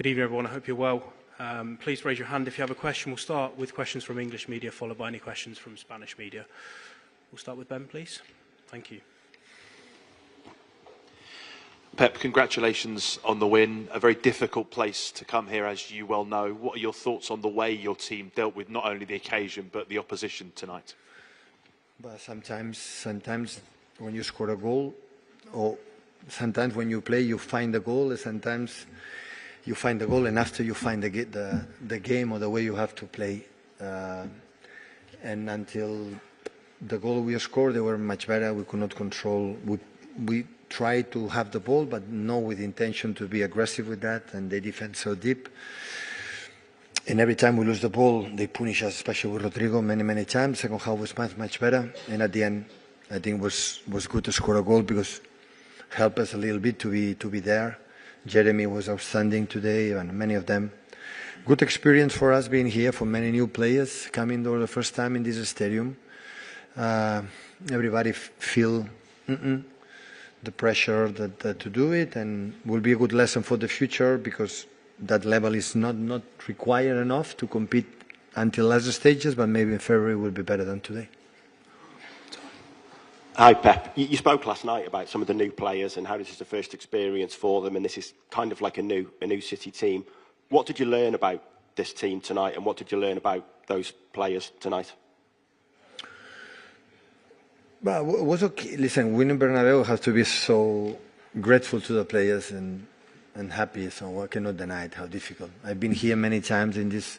Good evening, everyone. I hope you're well. Please raise your hand if you have a question. We'll start with questions from English media, followed by any questions from Spanish media. We'll start with Ben, please. Thank you. Pep, congratulations on the win. A very difficult place to come here, as you well know. What are your thoughts on the way your team dealt with not only the occasion, but the opposition tonight? But sometimes when you score a goal, or sometimes when you play, you find the goal, and sometimes you find the goal, and after you find the game or the way you have to play. And until the goal we scored, they were much better. We could not control. We tried to have the ball, but not with intention to be aggressive with that, and they defend so deep. And every time we lose the ball, they punish us, especially with Rodrigo, many times. Second half was much better, and at the end, I think was good to score a goal because it helped us a little bit to be there. Jeremy was outstanding today, and many of them. Good experience for us being here, for many new players coming for the first time in this stadium. Everybody feel the pressure that to do it, and will be a good lesson for the future because that level is not required enough to compete until last stages, but maybe in February will be better than today. Hi Pep, you spoke last night about some of the new players and how this is the first experience for them, and this is kind of like a new City team. What did you learn about this team tonight, and what did you learn about those players tonight? Well, it was okay. Listen, winning Bernabeu has to be so grateful to the players and happy, so I cannot deny it, how difficult. I've been here many times in this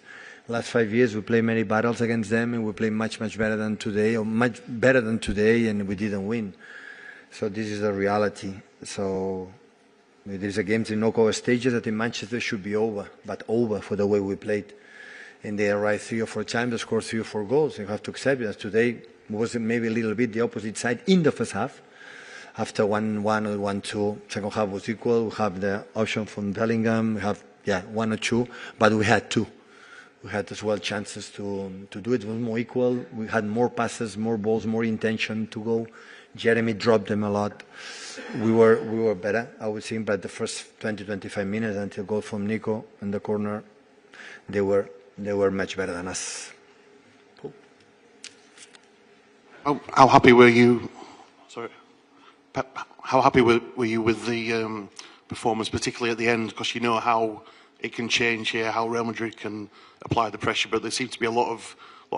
last 5 years. We played many battles against them, and we played much better than today, or much better than today, and we didn't win. So this is the reality. So there's a game in knockout stages that in Manchester should be over, but over for the way we played. And they arrived 3 or 4 times, they scored 3 or 4 goals. You have to accept it. Today was maybe a little bit the opposite side in the first half. After 1-1 or 1-2, second half was equal. We have the option from Bellingham. We have 1 or 2, but we had 2. We had as well chances to do it. It was more equal. We had more passes, more balls, more intention to go. Jeremy dropped them a lot. We were better, I would say, but the first 20-25 minutes until goal from Nico in the corner, they were much better than us. Cool. How happy were you? Sorry, Pep, how happy were you with the performance, particularly at the end? Because you know how it can change here, how Real Madrid can apply the pressure, but there seems to be a lot of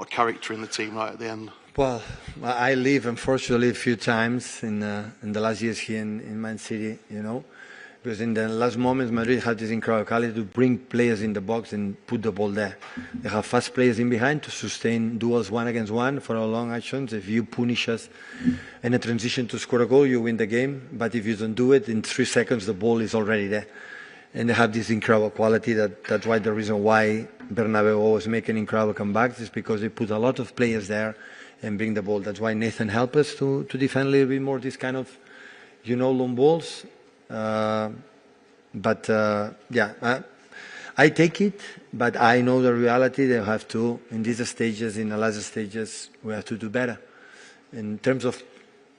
character in the team right at the end. Well, I live, unfortunately, a few times in the last years here in Man City, you know, because in the last moments, Madrid had this incredible quality to bring players in the box and put the ball there. They have fast players in behind to sustain duels 1 against 1 for our long actions. If you punish us in a transition to score a goal, you win the game. But if you don't do it, in 3 seconds, the ball is already there. And they have this incredible quality. That's why the reason why Bernabeu always making incredible comebacks is because they put a lot of players there and bring the ball. That's why Nathan helped us to defend a little bit more this kind of, long balls. I take it, but I know the reality. They have to, in these stages, in the last stages, we have to do better. In terms of,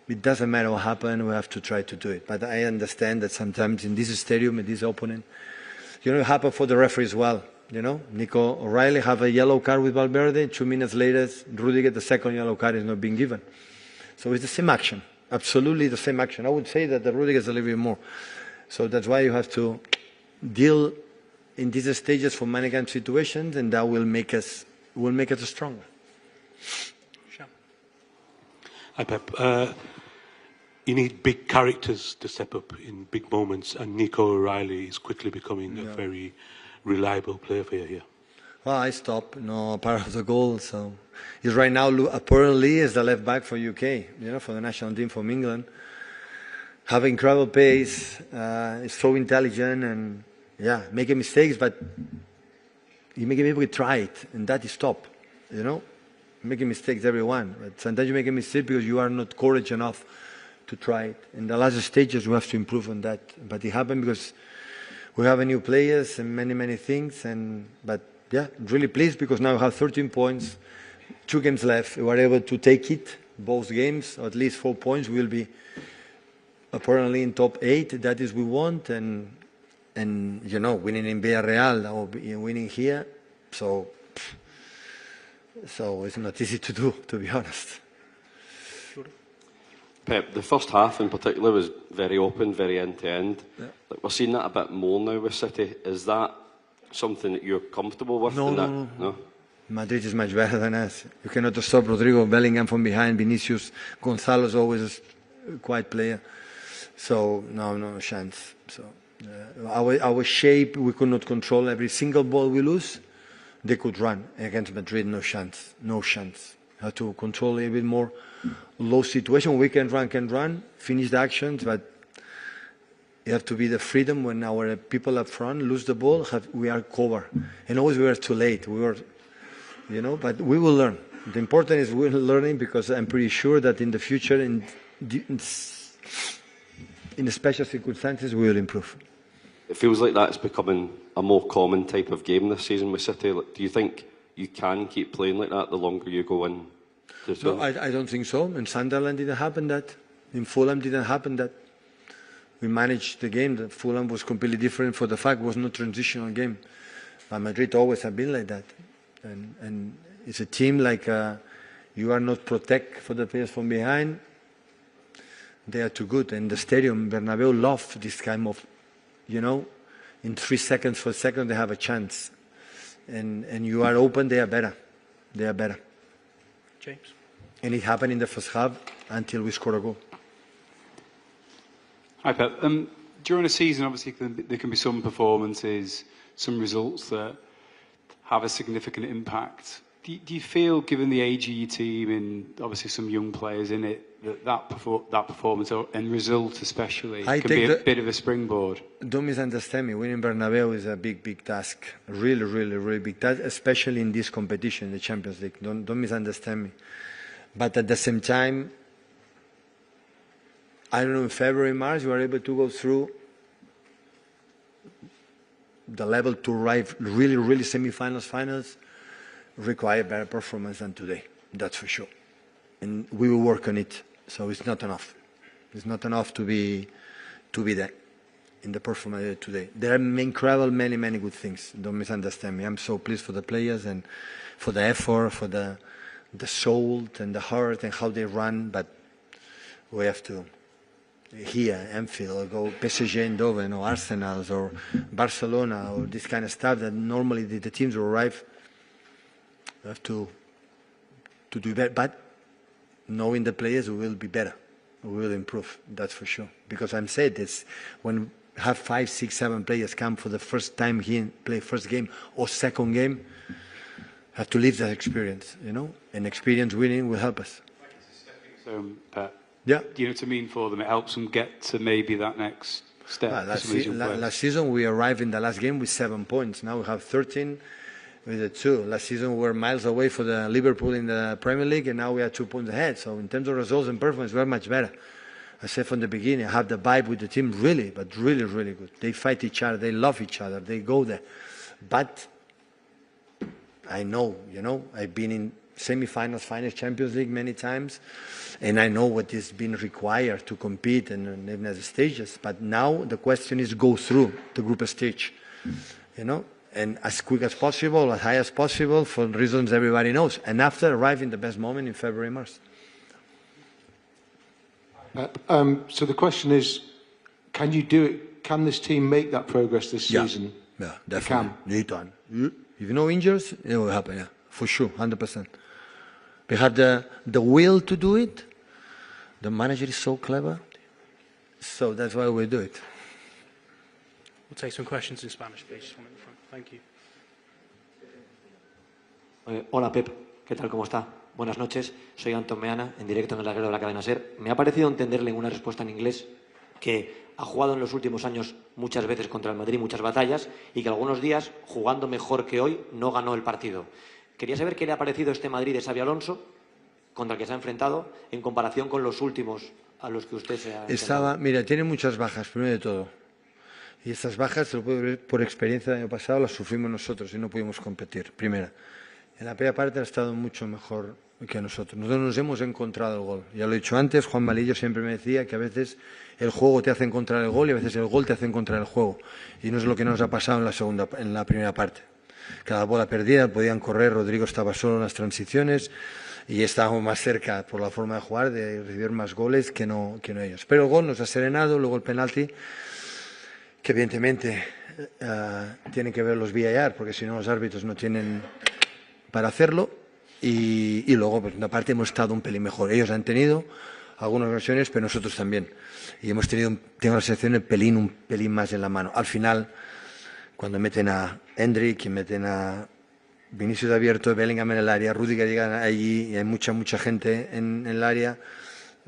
it doesn't matter what happened, we have to try to do it. But I understand that sometimes in this stadium, in this opponent, it happened for the referee as well. Nico O'Reilly have a yellow card with Valverde. 2 minutes later, Rudiger, the second yellow card is not being given. So it's the same action, absolutely the same action. I would say that the Rudiger is a little bit more. So that's why you have to deal in these stages for many kind of situations, and that will make us stronger. Hi Pep. You need big characters to step up in big moments, and Nico O'Reilly is quickly becoming a very reliable player for you here. Well, I stopped, part of the goal. So he's right now apparently is the left back for UK, for the national team from England. Have incredible pace, is so intelligent, and making mistakes, but you make people try it, and that is top, making mistakes, everyone. But sometimes you make a mistake because you are not courage enough to try it. In the last stages, we have to improve on that. But it happened because we have a new players and many things. But really pleased because now we have 13 points, 2 games left. We were able to take it, both games, or at least 4 points. We'll be apparently in top 8. That is we want, and and winning in Villarreal or winning here, so it's not easy to do, to be honest. Pep, the first half in particular was very open, very end-to-end. Yeah. Like, we're seeing that a bit more now with City. Is that something that you're comfortable with? No. Madrid is much better than us. You cannot stop Rodrigo, Bellingham from behind, Vinicius, Gonzalo's always a quiet player. So, no chance. So, our shape, we could not control every single ball we lose. They could run. Against Madrid, no chance. Have to control a little bit more low situation. We can run, finish the actions, but you have to be the freedom when our people up front lose the ball, we are covered. And always we were too late. But we will learn. The important is we're learning, because I'm pretty sure that in the future, in special circumstances, we will improve. It feels like that's becoming a more common type of game this season with City. Like, do you think you can keep playing like that the longer you go in? No, I don't think so. In Sunderland didn't happen that. In Fulham didn't happen that. We managed the game. The Fulham was completely different for the fact it was no transitional game. But Madrid always have been like that. And it's a team like you are not protect for the players from behind. They are too good. And the stadium, Bernabeu, loved this kind of, in 3 seconds, 4 seconds, they have a chance. And you are open, they are better. James? And it happened in the first half until we scored a goal. Hi, Pep. During a season, obviously, there can be some performances, some results that have a significant impact. Do you feel, given the age of your team and obviously some young players in it, that performance and result especially can be a bit of a springboard? Don't misunderstand me. Winning Bernabeu is a big task. Really, really, really big task, especially in this competition, the Champions League. Don't misunderstand me. But at the same time, I don't know, in February, March, you are able to go through the level to arrive really semi-finals, finals, require better performance than today. That's for sure. And we will work on it. So it's not enough. It's not enough to be there in the performance today. There are incredible many good things. Don't misunderstand me. I'm so pleased for the players and for the effort, for the soul and the heart and how they run. But we have to here, Anfield, or go PSG Eindhoven or Arsenal or Barcelona or this kind of stuff that normally the teams will arrive. We have to do better. But knowing the players, we will be better. We will improve, that's for sure. Because I'm saying this, when have 5, 6, 7 players come for the first time here and play first game or second game, have to live that experience, And experience winning will help us. So, Pep, yeah. Do you know what I mean for them? It helps them get to maybe that next step. Last season, we arrived in the last game with 7 points. Now we have 13 with the 2. Last season, we were miles away for the Liverpool in the Premier League, and now we are 2 points ahead. So in terms of results and performance, we are much better. I said from the beginning, I have the vibe with the team really good. They fight each other, they love each other, they go there. But I know, I've been in semi-finals, finals, Champions League many times, and I know what is being required to compete and even at the stages. But now the question is go through the group stage, and as quick as possible, as high as possible, for reasons everybody knows. And after, arrive in the best moment in February, March. So the question is, can you do it? Can this team make that progress this season? Yeah, definitely. They can. If no injuries, it will happen, yeah, for sure, 100%. We have the will to do it. The manager is so clever, so that's why we do it. We'll take some questions in Spanish, please. Just one at the front. Thank you. Hola, Pep. ¿Qué tal? ¿Cómo está? Buenas noches. Soy Anton Meana, en directo en el larguero de la cadena SER. Me ha parecido entenderle en una respuesta en inglés que ha jugado en los últimos años muchas veces contra el Madrid, muchas batallas, y que algunos días, jugando mejor que hoy, no ganó el partido. Quería saber qué le ha parecido este Madrid de Xabi Alonso, contra el que se ha enfrentado, en comparación con los últimos a los que usted se ha enfrentado. Mira, tiene muchas bajas, primero de todo. Y estas bajas, se lo puedo ver por experiencia del año pasado, las sufrimos nosotros y no pudimos competir, primera. En la primera parte ha estado mucho mejor que nosotros. Nosotros nos hemos encontrado el gol. Ya lo he dicho antes, Juan Malillo siempre me decía que a veces el juego te hace encontrar el gol y a veces el gol te hace encontrar el juego. Y no es lo que nos ha pasado en la primera parte. Cada bola perdida, podían correr, Rodrigo estaba solo en las transiciones y estábamos más cerca por la forma de jugar, de recibir más goles que no ellos. Pero el gol nos ha serenado, luego el penalti, que evidentemente tienen que ver los VAR, porque si no los árbitros no tienen para hacerlo. Y luego, por una parte, hemos estado un pelín mejor. Ellos han tenido algunas ocasiones, pero nosotros también. Y hemos tenido, tengo la sensación, un pelín más en la mano. Al final, cuando meten a Hendrik y meten a Vinicius abierto, Bellingham en el área, Rüdiger llega allí y hay mucha gente en el área,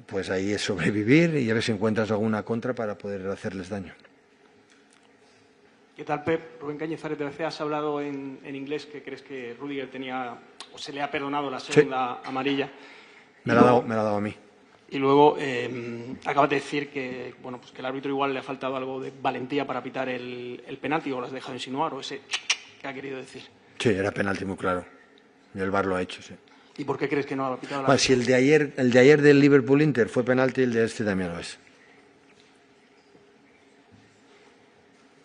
pues ahí es sobrevivir y a ver si encuentras alguna contra para poder hacerles daño. ¿Qué tal, Pep? Rubén Cañizares de BBC. Has hablado en inglés que crees que Rüdiger tenía, o se le ha perdonado la segunda amarilla. Me la ha dado a mí. Y luego acabas de decir que, bueno, pues que el árbitro igual le ha faltado algo de valentía para pitar el penalti, o lo has dejado insinuar, o ese que ha querido decir. Sí, era penalti muy claro. Y el VAR lo ha hecho, sí. ¿Y por qué crees que no ha pitado la? Bueno, si el de ayer del Liverpool-Inter fue penalti, el de este también lo es.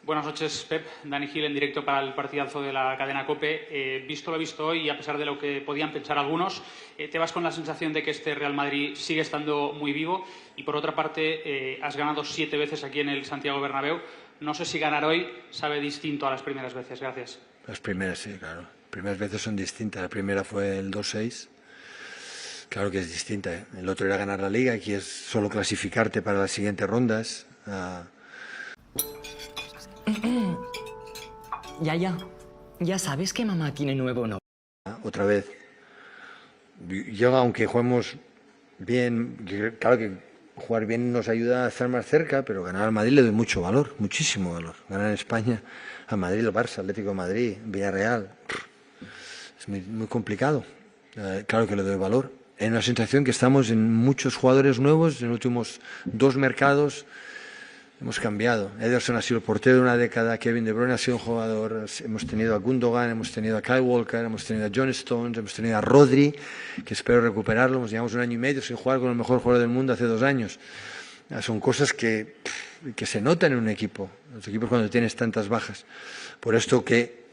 Buenas noches, Pep. Dani Gil en directo para el partidazo de la cadena COPE. Visto lo visto hoy, y a pesar de lo que podían pensar algunos, te vas con la sensación de que este Real Madrid sigue estando muy vivo y, por otra parte, has ganado 7 veces aquí en el Santiago Bernabéu. No sé si ganar hoy sabe distinto a las primeras veces. Gracias. Las primeras, sí, claro. Las primeras veces son distintas. La primera fue el 2-6. Claro que es distinta, ¿eh? El otro era ganar la Liga, aquí es solo clasificarte para las siguientes rondas. Ya sabes que mamá tiene nuevo novio. Otra vez. Yo, aunque juguemos bien, claro que jugar bien nos ayuda a estar más cerca, pero ganar al Madrid le doy mucho valor, muchísimo valor. Ganar en España al Madrid, el Barça, Atlético de Madrid, Villarreal, es muy complicado. Claro que le doy valor. Hay una sensación que estamos en muchos jugadores nuevos, en los últimos 2 mercados. Hemos cambiado. Ederson ha sido el portero de una década, Kevin De Bruyne ha sido un jugador, hemos tenido a Gundogan, hemos tenido a Kyle Walker, hemos tenido a John Stones, hemos tenido a Rodri, que espero recuperarlo. Llevamos 1 año y medio sin jugar con el mejor jugador del mundo hace 2 años. Son cosas que se notan en un equipo, los equipos cuando tienes tantas bajas. Por esto que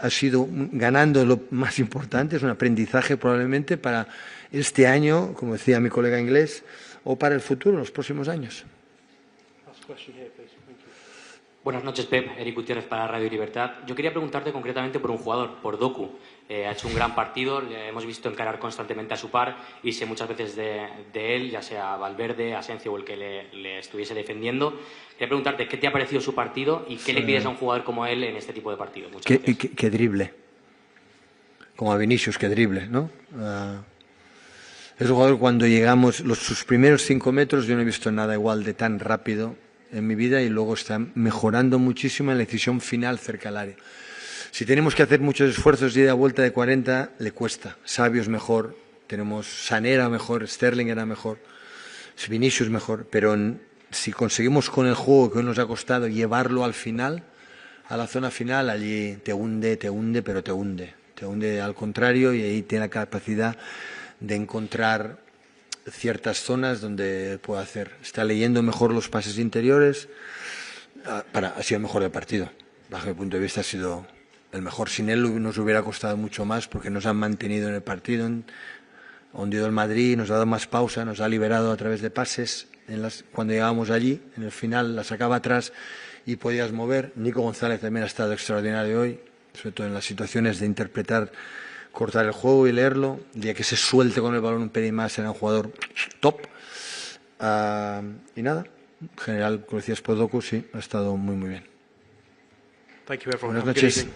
ha sido ganando lo más importante, es un aprendizaje probablemente para este año, como decía mi colega inglés, o para el futuro, los próximos años. Buenas noches, Pep. Eric Gutiérrez para Radio Libertad. Yo quería preguntarte concretamente por un jugador, por Doku. Ha hecho un gran partido, le hemos visto encarar constantemente a su par y sé muchas veces de él, ya sea Valverde, Asensio o el que le estuviese defendiendo. Quería preguntarte qué te ha parecido su partido y qué le pides a un jugador como él en este tipo de partidos. Muchas gracias. Qué drible. Como a Vinicius, qué drible, ¿no? Es un jugador cuando llegamos, sus primeros 5 metros, yo no he visto nada igual de tan rápido en mi vida y luego está mejorando muchísimo en la decisión final cerca al área. Si tenemos que hacer muchos esfuerzos de ida a vuelta de 40, le cuesta. Sabio es mejor, tenemos Sané era mejor, Sterling era mejor, Vinicius mejor, pero si conseguimos con el juego que hoy nos ha costado llevarlo al final, a la zona final, allí te hunde, pero te hunde al contrario y ahí tiene la capacidad de encontrar ciertas zonas donde puede hacer. Está leyendo mejor los pases interiores, ha sido el mejor del partido. Bajo mi punto de vista ha sido el mejor. Sin él nos hubiera costado mucho más porque nos han mantenido en el partido, ha hundido el Madrid, nos ha dado más pausa, nos ha liberado a través de pases. Cuando llegábamos allí, en el final la sacaba atrás y podías mover. Nico González también ha estado extraordinario hoy, sobre todo en las situaciones de interpretar, cortar el juego y leerlo. El día que se suelte con el balón un pelín más será un jugador top. Y nada, en general, como decías, Doku, sí, ha estado muy bien. Thank you, everyone. Buenas noches.